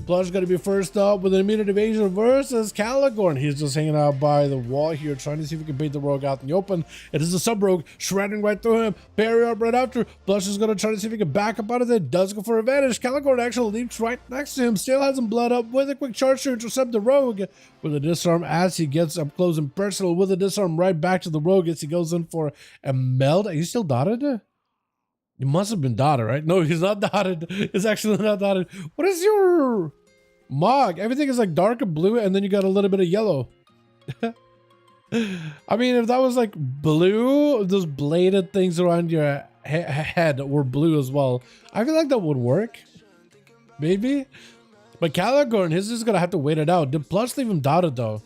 Plush going to be first up with an immediate evasion versus Caligorn. He's just hanging out by the wall here, trying to see if he can bait the rogue out in the open. It is a sub-rogue, shredding right through him. Parry up right after. Plush is going to try to see if he can back up out of it. Does go for advantage. Caligorn actually leaps right next to him. Still has him blood up with a quick charge to intercept the rogue. With a disarm as he gets up close and personal. With a disarm right back to the rogue as he goes in for a meld. Are you still dotted? You must have been dotted, right? No, he's not dotted. He's actually not dotted. What is your mog? Everything is like dark and blue, and then you got a little bit of yellow. I mean, if that was like blue, those bladed things around your head were blue as well. I feel like that would work. Maybe. But Caligorn, he's just going to have to wait it out. Did Plush leave him dotted, though?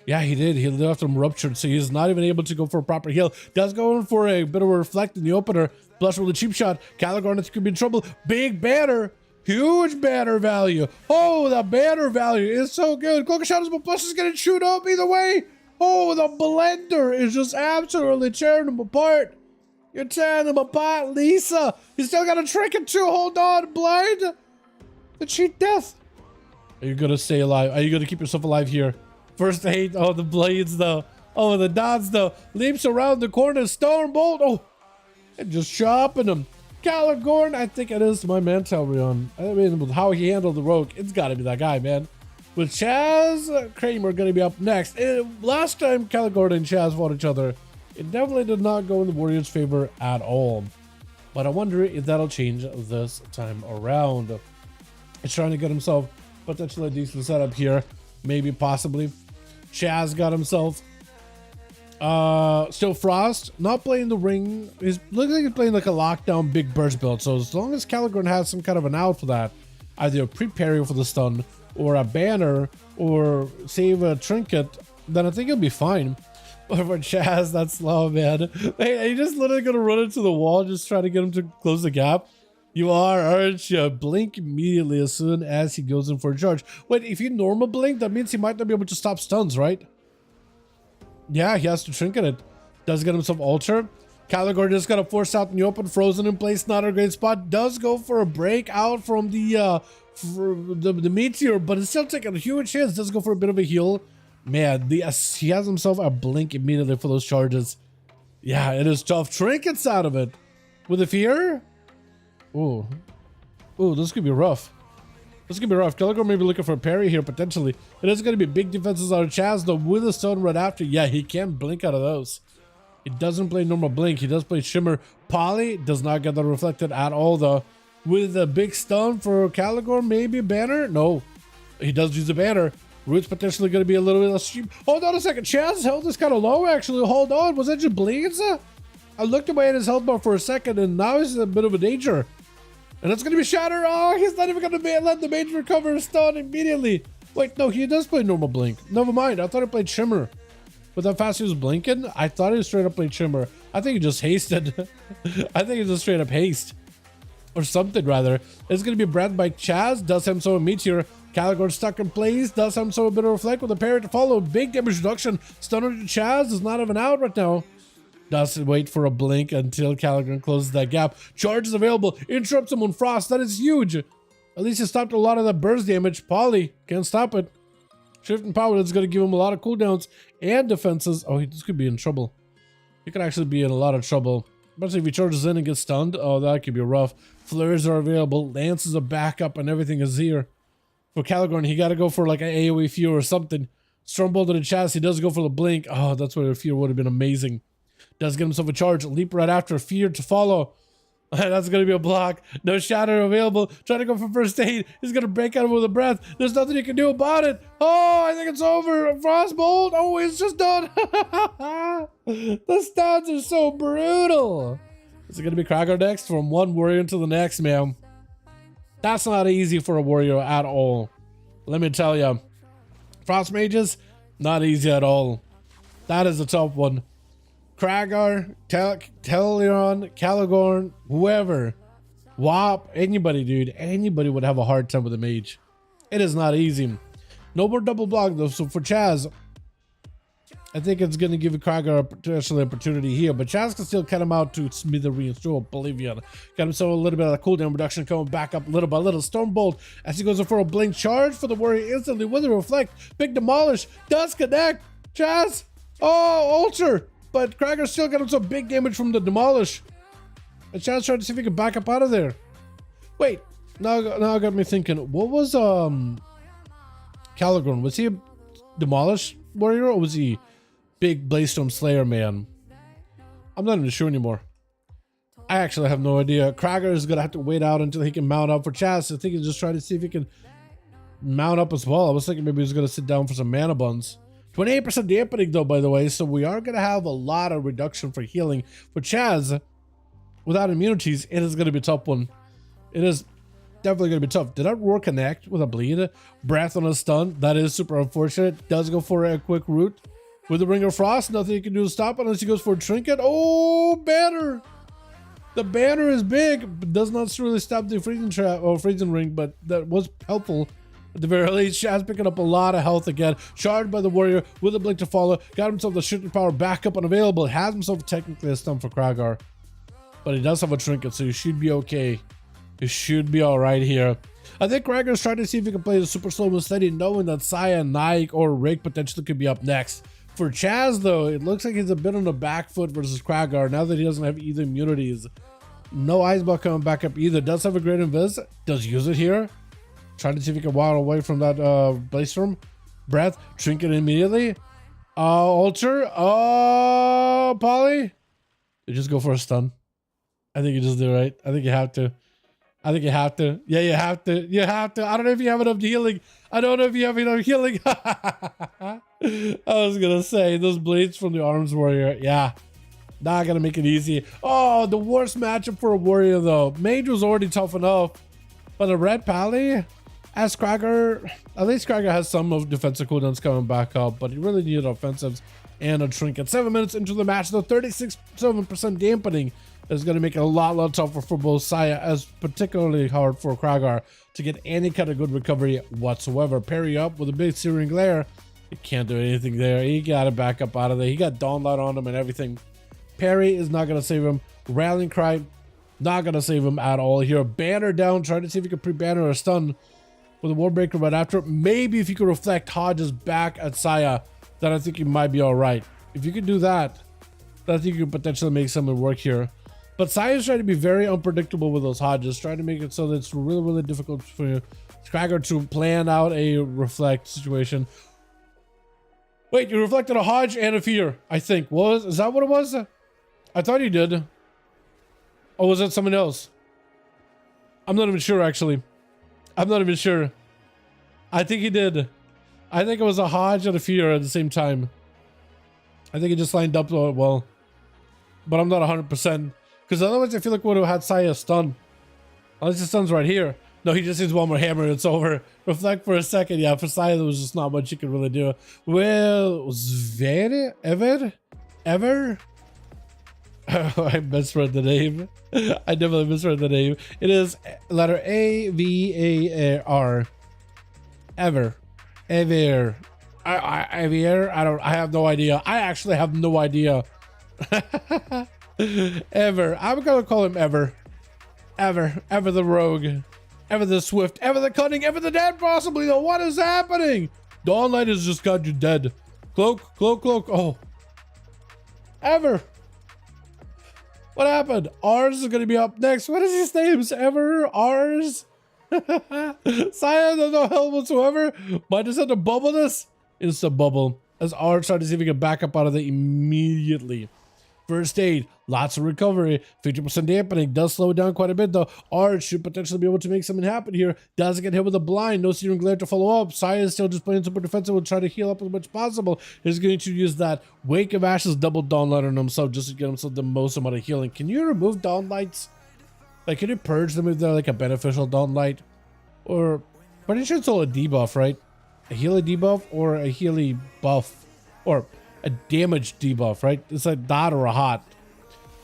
Yeah, he did. He left him ruptured, so he's not even able to go for a proper heal. Does go in for a bit of a reflect in the opener. Plush with a cheap shot. Caligorn could be in trouble. Big banner. Huge banner value. Oh, the banner value is so good. Cloak of Shadows, but Plush is going to shoot up either way. Oh, the blender is just absolutely tearing them apart. You're tearing them apart, Lisa. You still got a trinket too. Hold on, blind. The cheat death. Are you going to stay alive? Are you going to keep yourself alive here? First aid. Oh, the blades, though. Oh, the dots, though. Leaps around the corner. Stone bolt. Oh, and just chopping him. Caligorn, I think it is my man Talrion. I mean, with how he handled the rogue, it's got to be that guy, man. With Chaz Kramer going to be up next. Last time Caligorn and Chaz fought each other, it definitely did not go in the Warriors' favor at all. But I wonder if that'll change this time around. He's trying to get himself potentially a decent setup here. Maybe, possibly. Chaz got himself still Frost, not playing the ring. He's looks like he's playing like a lockdown big burst build. So as long as Caligorn has some kind of an out for that, either a pre-parry for the stun or a banner or save a trinket, then I think he'll be fine. But for Chaz, that's slow, man. Hey, are you just literally gonna run into the wall, just try to get him to close the gap? You are, aren't you? Blink immediately as soon as he goes in for a charge. Wait, if you normal blink, that means he might not be able to stop stuns, right? Yeah, he has to trinket it. Does get himself alter. Caligorn just got a force out in the open, frozen in place, not a great spot. Does go for a break out from the meteor, but it's still taking a huge chance. Does go for a bit of a heal. Man, he has himself a blink immediately for those charges. Yeah, it is tough. Trinkets out of it. With a fear? Ooh. Ooh, this could be rough. This could be rough. Caligorn may be looking for a parry here, potentially. It is going to be big defenses out of Chaz, though, with a stone right after. Yeah, he can blink out of those. He doesn't play normal blink. He does play shimmer. Poly does not get that reflected at all, though. With a big stun for Caligorn, maybe a banner? No. He does use a banner. Root's potentially going to be a little bit less cheap. Hold on a second. Chaz's health is kind of low, actually. Hold on. Was that just bleeds? I looked away at his health bar for a second, and now he's in a bit of a danger. And it's going to be Shatter. Oh, he's not even going to let the mage recover his stun immediately. Wait, no, he does play normal blink. Never mind. I thought he played shimmer. With how fast he was blinking, I thought he straight up played shimmer. I think he just hasted. I think he just straight up haste. Or something, rather. It's going to be Brand by Chaz. Does him so a meteor. Caligorn stuck in place. Does him so a bit of reflect with a parry to follow. Big damage reduction. Stunner to Chaz does not have an out right now. Doesn't wait for a blink until Caligorn closes that gap. Charge is available. Interrupts him on Frost. That is huge. At least he stopped a lot of that burst damage. Poly can't stop it. Shift and power is going to give him a lot of cooldowns and defenses. Oh, this could be in trouble. He could actually be in a lot of trouble. Especially if he charges in and gets stunned. Oh, that could be rough. Fleurs are available. Lance is a backup and everything is here. For Caligorn, he got to go for like an AoE fear or something. Stormbolt to the chest. He does go for the blink. Oh, that's where the fear would have been amazing. Does get himself a charge. Leap right after. Fear to follow. That's going to be a block. No shatter available. Trying to go for first aid. He's going to break out with a breath. There's nothing you can do about it. Oh, I think it's over. Frostbolt. Oh, it's just done. The stats are so brutal. Is it going to be Kragar next? From one warrior to the next, man. That's not easy for a warrior at all. Let me tell you. Frost mages, not easy at all. That is a tough one. Kragar, Dalaran, Caligorn, whoever, WoP, anybody, dude, anybody would have a hard time with a mage. It is not easy. No more double block though. So for Chaz, I think it's going to give Kragar a potential opportunity here, but Chaz can still cut him out to smithereens to oblivion. Got himself a little bit of a cooldown reduction coming back up little by little. Stormbolt as he goes in for a blink charge for the warrior instantly with a reflect. Big demolish does connect. Chaz, oh, altar, but Kragar still got himself big damage from the demolish. And Chaz trying to see if he can back up out of there. Wait, now I got me thinking. What was Caligon? Was he a demolish warrior or was he big Bladestorm Slayer man? I'm not even sure anymore. I actually have no idea. Kragar is gonna have to wait out until he can mount up for Chaz. I think he's just trying to see if he can mount up as well. I was thinking maybe he's gonna sit down for some mana buns. 28% dampening though, by the way, so we are gonna have a lot of reduction for healing for Chaz. Without immunities, it is gonna be a tough one. It is definitely gonna be tough. Did that roar connect with a bleed? Breath on a stun. That is super unfortunate. Does go for a quick root. With the Ring of Frost, nothing you can do to stop it unless he goes for a trinket. Oh, banner! The banner is big, but does not really stop the freezing trap or freezing ring, but that was helpful at the very least. Shaz picking up a lot of health again. Sharded by the warrior with a blink to follow. Got himself the shooting power back up and available. Has himself technically a stun for Kragar, but he does have a trinket, so he should be okay. He should be all right here. I think Kragar's trying to see if he can play the super slow and steady, knowing that Saya, Nike, or Rick potentially could be up next. For Chaz, though, it looks like he's a bit on the back foot versus Kragar now that he doesn't have either immunities. No Iceball coming back up either. Does have a great invis. Does use it here. Trying to see if he can waddle away from that Bladestorm. Breath. Trinket immediately. Altar. Oh, Polly. You just go for a stun. I think you just do right. I think you have to. I think you have to. Yeah, you have to. You have to. I don't know if you have enough healing. I don't know if you have enough healing. I was gonna say those blades from the Arms Warrior. Yeah, not gonna make it easy. Oh, the worst matchup for a warrior though. Mage was already tough enough, but a red pally as Kragar. At least Kragar has some of defensive cooldowns coming back up, but he really needed offensives and a trinket. 7 minutes into the match, though, 36.7% dampening is going to make it a lot tougher for both Saya, as particularly hard for Kragar to get any kind of good recovery whatsoever. Parry up with a big Searing Glare. He can't do anything there. He got to back up out of there. He got Dawnlight on him and everything. Parry is not going to save him. Rallying Cry, not going to save him at all here. Banner down, trying to see if he can pre-banner or stun with a Warbreaker right after. Maybe if you could reflect Hodges back at Saya, then I think you might be all right. If you could do that, then I think you could potentially make something work here. But Saya's trying to be very unpredictable with those Hodges, trying to make it so that it's really difficult for Kragar to plan out a reflect situation. Wait, you reflected a Hodge and a Fear, I think. Is that what it was? I thought you did. Or was that someone else? I'm not even sure, actually. I'm not even sure. I think he did. I think it was a Hodge and a Fear at the same time. I think it just lined up well. But I'm not 100%. Because otherwise I feel like we would have had Saya stun. Unless the stun's right here. No, he just needs one more hammer and it's over. Reflect for a second. Yeah, for Saya there was just not much you could really do. Well, Ever? I misread the name. I definitely misread the name. It is letter A-V-A-R. Ever. I have no idea. I actually have no idea. Ever. I'm gonna call him Ever the rogue, Ever the swift, Ever the cunning, Ever the dead, possibly though. What is happening? Dawnlight has just got you dead. Cloak. Oh, Ever. What happened? Ours is gonna be up next. What is his name? Ever? Ours? Saya, there's no help whatsoever. Might just have to bubble this. It's a bubble. As Ours trying to see if we can back up out of it immediately. First aid, lots of recovery, 50% dampening, does slow it down quite a bit though. Art should potentially be able to make something happen here. Doesn't get hit with a blind, no Searing Glare to follow up. Saya is still just playing super defensive, will try to heal up as much as possible. He's going to use that Wake of Ashes double Dawnlight on himself just to get himself the most amount of healing. Can you remove Dawnlights? Like, can you purge them if they're like a beneficial Dawnlight? Or, pretty sure it's all a debuff, right? A Healy debuff or a Healy buff? Or a damage debuff, right? It's like that or a hot.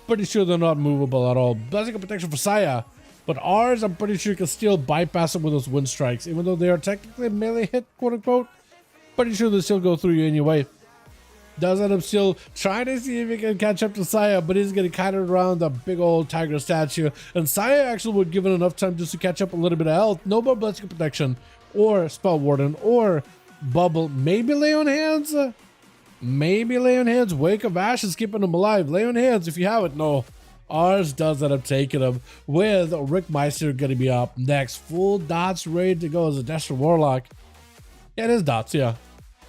Pretty sure they're not movable at all. Blessing of protection for Saya, but Ours, I'm pretty sure can still bypass it with those wind strikes, even though they are technically a melee hit, quote unquote. Pretty sure they still go through you anyway. Does end up still trying to see if he can catch up to Saya, but he's getting kited around the big old tiger statue. And Saya actually would give it enough time just to catch up a little bit of health. No more Blessing Protection, or Spell Warden, or Bubble. Maybe Lay on Hands? Maybe Lay on Hands. Wake of Ashes keeping him alive. Lay on Hands if you have it. No. Ours does end up taking him, with Rick Meister going to be up next. Full dots ready to go as a Destro Warlock. Yeah, it is dots, yeah.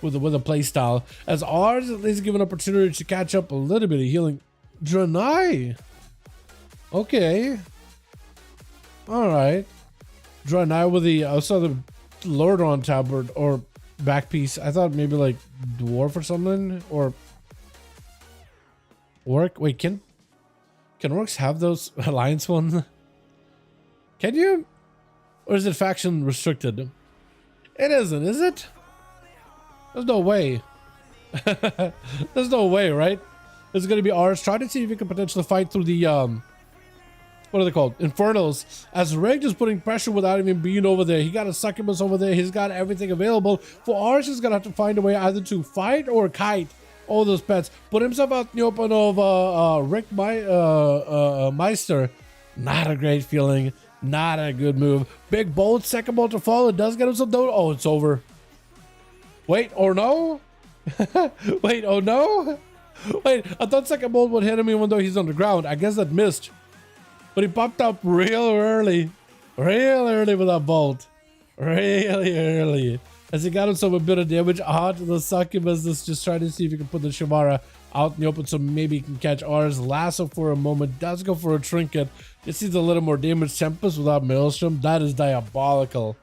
With a play style. As ours at least give an opportunity to catch up a little bit of healing. Draenei. Okay. Alright. Draenei with the, I saw the Lordron tabard or back piece. I thought maybe like dwarf or something, or orc. Wait, can orcs have those alliance one? Can you? Or is it faction restricted? It isn't, is it? There's no way. There's no way, right? It's gonna be ours. Try to see if we can potentially fight through the what are they called? Infernals. As Rick is putting pressure without even being over there. He got a succubus over there. He's got everything available. For ours, he's gonna have to find a way either to fight or kite all those pets. Put himself out in the open of Rick Meister. Not a great feeling. Not a good move. Big bolt, second bolt to fall. It does get him some dough. Oh, it's over. Wait, or no? Wait, oh no? Wait, I thought second bolt would hit him even though he's on the ground. I guess that missed. But he popped up real early with that bolt. Really early. As he got himself a bit of damage onto the succubus, just trying to see if he can put the Shamara out in the open so maybe he can catch ours. Lasso for a moment, does go for a trinket. This sees a little more damage. Tempest without Maelstrom. That is diabolical.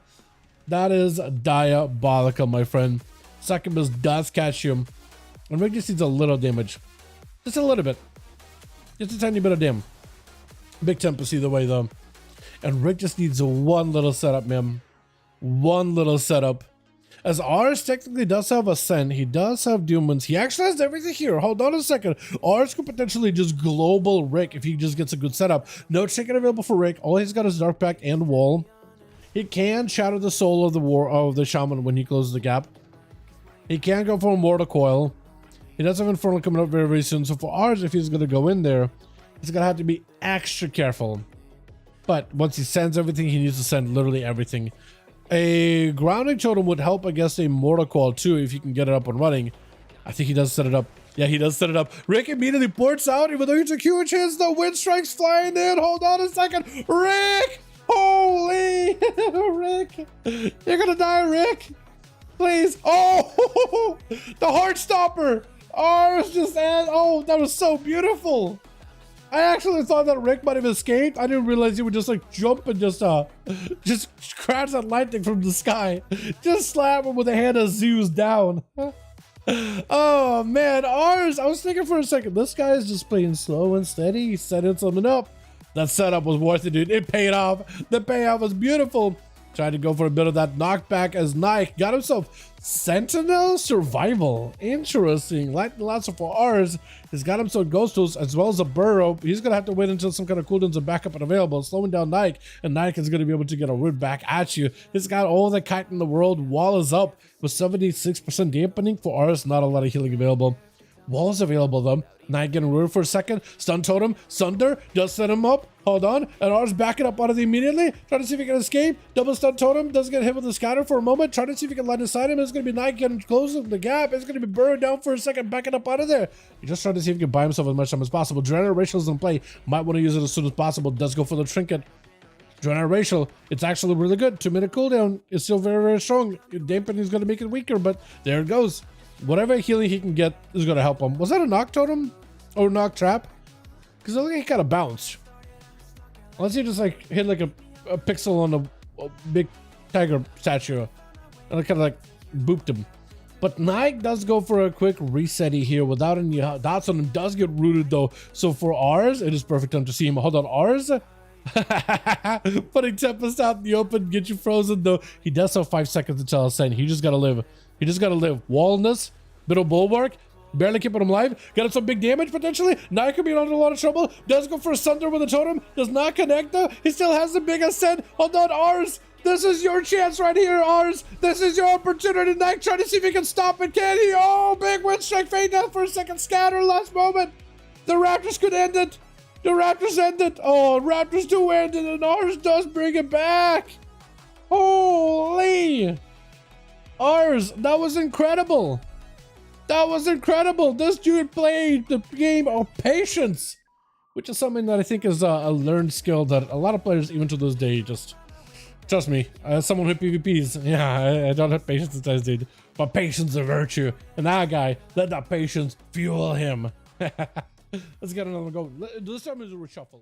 That is diabolical, my friend. Succubus does catch him. And Rick just needs a little damage. Just a little bit. Just a tiny bit of damage. Big Tempest either way, though. And Rick just needs one little setup, man. One little setup. As ours technically does have Ascent. He does have Doomwinds. He actually has everything here. Hold on a second. Ours could potentially just global Rick if he just gets a good setup. No chicken available for Rick. All he's got is Dark Pact and Wall. He can shatter the soul of the Shaman when he closes the gap. He can go for a Mortal Coil. He does have Infernal coming up very, very soon. So for ours, if he's going to go in there, he's going to have to be extra careful. But once he sends everything, he needs to send literally everything. A Grounding Totem would help against a Mortal Coil too if you can get it up and running. I think he does set it up. Yeah, he does set it up. Rick immediately ports out, even though he's a huge chance. The wind strikes flying in. Hold on a second. Rick! Holy! Rick! You're gonna die, Rick! Please! Oh! The Heartstopper! Oh, it's just, oh, that was so beautiful! I actually thought that Rick might have escaped. I didn't realize he would just like jump and just crash that lightning from the sky. Just slap him with a hand of Zeus down. Oh man, ours. I was thinking for a second, this guy is just playing slow and steady. He's setting something up. That setup was worth it, dude. It paid off. The payoff was beautiful. Tried to go for a bit of that knockback as Nike got himself Sentinel Survival. Interesting. Lots of for ours. He's got himself Ghost Tools as well as a Burrow. He's going to have to wait until some kind of cooldowns are back up and available. Slowing down Nike, and Nike is going to be able to get a root back at you. He's got all the kite in the world. Wall is up with 76% dampening. For ours, not a lot of healing available. Wall is available though. Nike getting rooted for a second. Stun Totem. Sunder does set him up. Hold on. And ours backing up out of the immediately. Trying to see if he can escape. Double Stun Totem. Doesn't get hit with the scatter for a moment. Trying to see if he can line inside him. It's going to be Nike getting close to the gap. It's going to be burrowed down for a second. Backing up out of there. He's just trying to see if he can buy himself as much time as possible. Draenei Racial is in play. Might want to use it as soon as possible. Does go for the trinket. Draenei Racial. It's actually really good. 2-minute cooldown. It's still very, very strong. Dampening is going to make it weaker, but there it goes. Whatever healing he can get is going to help him. Was that a knock totem? Or knock trap? Because I think he kind of bounced. Unless he just like hit like a pixel on a big tiger statue. And it kind of like booped him. But Nike does go for a quick reset here without any dots on him. Does get rooted though. So for ours, it is perfect time to see him. Hold on, ours? Putting Tempest out in the open, get you frozen though. He does have 5 seconds until Ascend. He just gotta live. He just gotta live. Wallness, middle bulwark, barely keeping him alive. Got him some big damage potentially. Nike could be under a lot of trouble. Does go for a Sunder with a totem. Does not connect though. He still has the big Ascend. Hold on, ours. This is your chance right here, ours. This is your opportunity. Next, try to see if you can stop it. Can he? Oh, big win strike. Fade down for a second. Scatter last moment. The Raptors could end it. The Raptors end it. Oh, Raptors do end it, and ours does bring it back. Holy. Ours, that was incredible. That was incredible. This dude played the game of patience, which is something that I think is a learned skill that a lot of players, even to this day, just trust me. As someone who PvPs, yeah, I don't have patience as this dude, but patience is a virtue. And that guy, let that patience fuel him. Let's get another go. This time is a reshuffle.